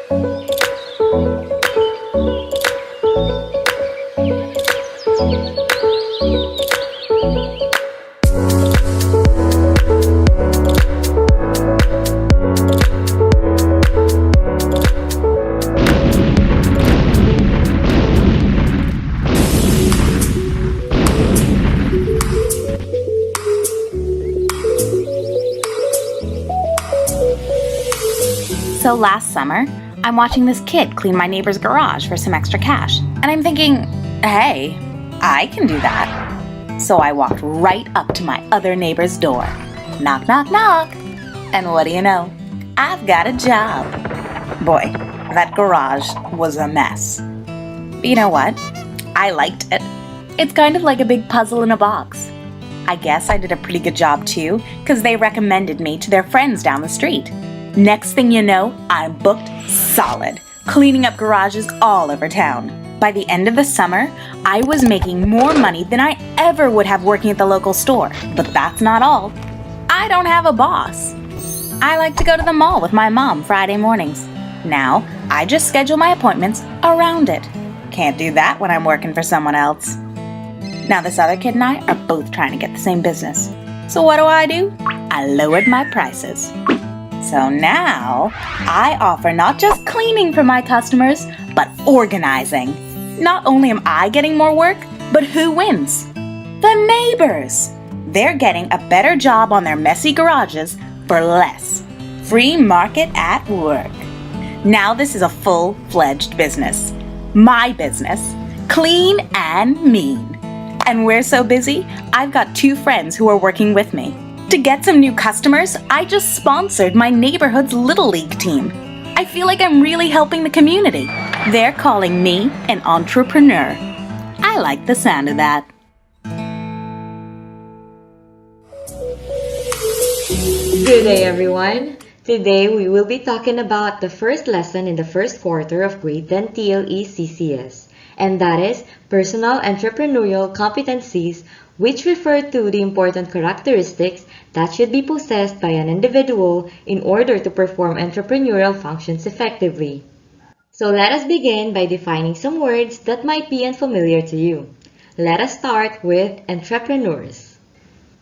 So last summer, I'm watching this kid clean my neighbor's garage for some extra cash, and I'm thinking, hey, I can do that. So I walked right up to my other neighbor's door. Knock, knock, knock. And what do you know? I've got a job. Boy, that garage was a mess. But you know what? I liked it. It's kind of like a big puzzle in a box. I guess I did a pretty good job too, because they recommended me to their friends down the street. Next thing you know, I'm booked solid, cleaning up garages all over town. By the end of the summer, I was making more money than I ever would have working at the local store. But that's not all. I don't have a boss. I like to go to the mall with my mom Friday mornings. Now, I just schedule my appointments around it. Can't do that when I'm working for someone else. Now, this other kid and I are both trying to get the same business. So what do? I lowered my prices. So now, I offer not just cleaning for my customers, but organizing. Not only am I getting more work, but who wins? The neighbors! They're getting a better job on their messy garages for less. Free market at work. Now this is a full-fledged business. My business. Clean and mean. And we're so busy, I've got 2 friends who are working with me. To get some new customers, I just sponsored my neighborhood's Little League team. I feel like I'm really helping the community. They're calling me an entrepreneur. I like the sound of that. Good day, everyone. Today, we will be talking about the first lesson in the first quarter of grade 10 TLE CCS, and that is Personal Entrepreneurial Competencies, which refer to the important characteristics that should be possessed by an individual in order to perform entrepreneurial functions effectively. So let us begin by defining some words that might be unfamiliar to you. Let us start with entrepreneurs.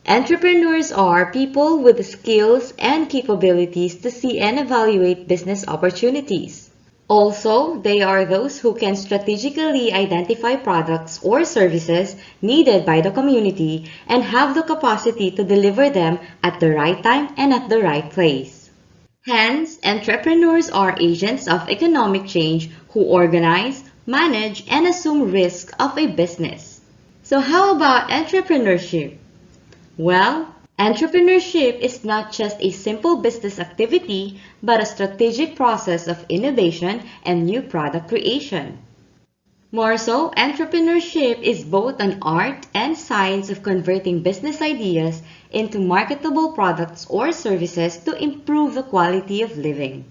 Entrepreneurs are people with the skills and capabilities to see and evaluate business opportunities. Also, they are those who can strategically identify products or services needed by the community and have the capacity to deliver them at the right time and at the right place. Hence, entrepreneurs are agents of economic change who organize, manage, and assume risk of a business. So how about entrepreneurship? Well, entrepreneurship is not just a simple business activity, but a strategic process of innovation and new product creation. More so, entrepreneurship is both an art and science of converting business ideas into marketable products or services to improve the quality of living.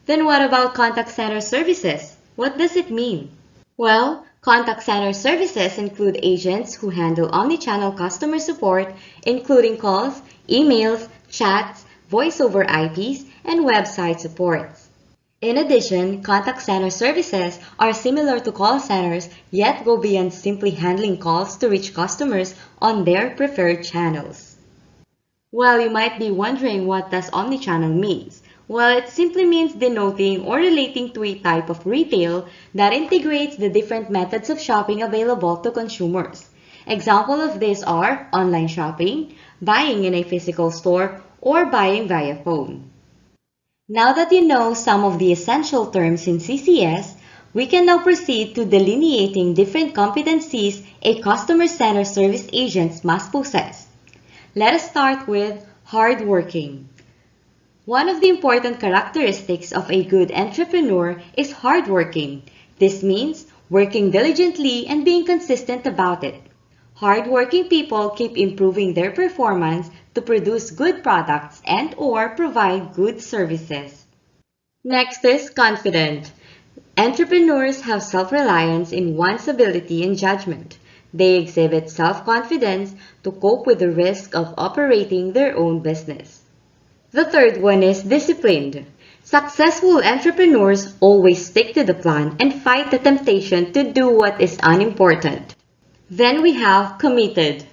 Then what about contact center services? What does it mean? Well, contact center services include agents who handle omnichannel customer support, including calls, emails, chats, voice-over IPs, and website supports. In addition, contact center services are similar to call centers, yet go beyond simply handling calls to reach customers on their preferred channels. Well, you might be wondering what does omnichannel means. Well, it simply means denoting or relating to a type of retail that integrates the different methods of shopping available to consumers. Examples of this are online shopping, buying in a physical store, or buying via phone. Now that you know some of the essential terms in CCS, we can now proceed to delineating different competencies a customer-centered service agent must possess. Let us start with hardworking. One of the important characteristics of a good entrepreneur is hardworking. This means working diligently and being consistent about it. Hardworking people keep improving their performance to produce good products and/or provide good services. Next is confident. Entrepreneurs have self-reliance in one's ability and judgment. They exhibit self-confidence to cope with the risk of operating their own business. The third one is disciplined. Successful entrepreneurs always stick to the plan and fight the temptation to do what is unimportant. Then we have committed.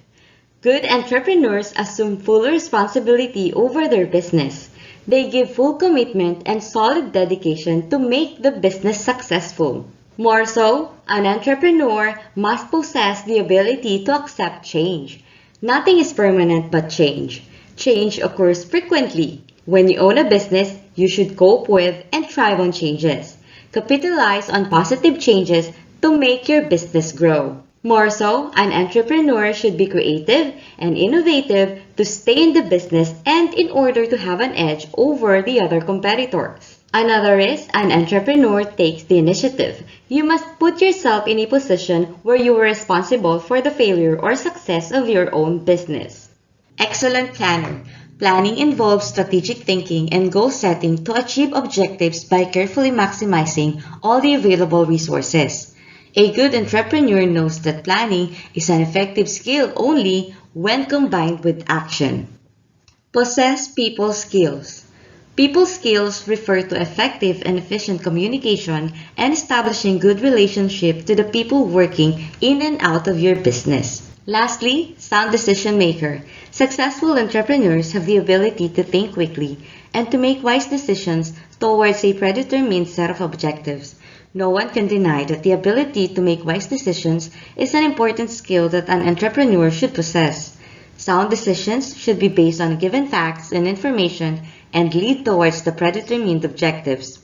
Good entrepreneurs assume full responsibility over their business. They give full commitment and solid dedication to make the business successful. More so, an entrepreneur must possess the ability to accept change. Nothing is permanent but change. Change occurs frequently. When you own a business, you should cope with and thrive on changes. Capitalize on positive changes to make your business grow. More so, an entrepreneur should be creative and innovative to stay in the business and in order to have an edge over the other competitors. Another is, an entrepreneur takes the initiative. You must put yourself in a position where you are responsible for the failure or success of your own business. Excellent planner. Planning involves strategic thinking and goal setting to achieve objectives by carefully maximizing all the available resources. A good entrepreneur knows that planning is an effective skill only when combined with action. Possess people skills. People skills refer to effective and efficient communication and establishing good relationship to the people working in and out of your business. Lastly, sound decision maker. Successful entrepreneurs have the ability to think quickly and to make wise decisions towards a predetermined set of objectives. No one can deny that the ability to make wise decisions is an important skill that an entrepreneur should possess. Sound decisions should be based on given facts and information and lead towards the predetermined objectives.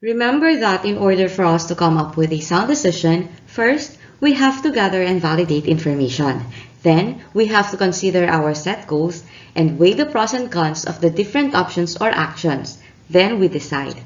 Remember that in order for us to come up with a sound decision, first, we have to gather and validate information. Then, we have to consider our set goals and weigh the pros and cons of the different options or actions. Then we decide.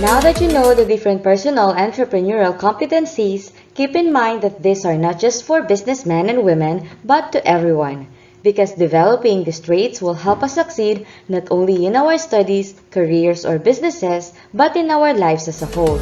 Now that you know the different personal entrepreneurial competencies, keep in mind that these are not just for businessmen and women, but to everyone. Because developing these traits will help us succeed not only in our studies, careers, or businesses, but in our lives as a whole.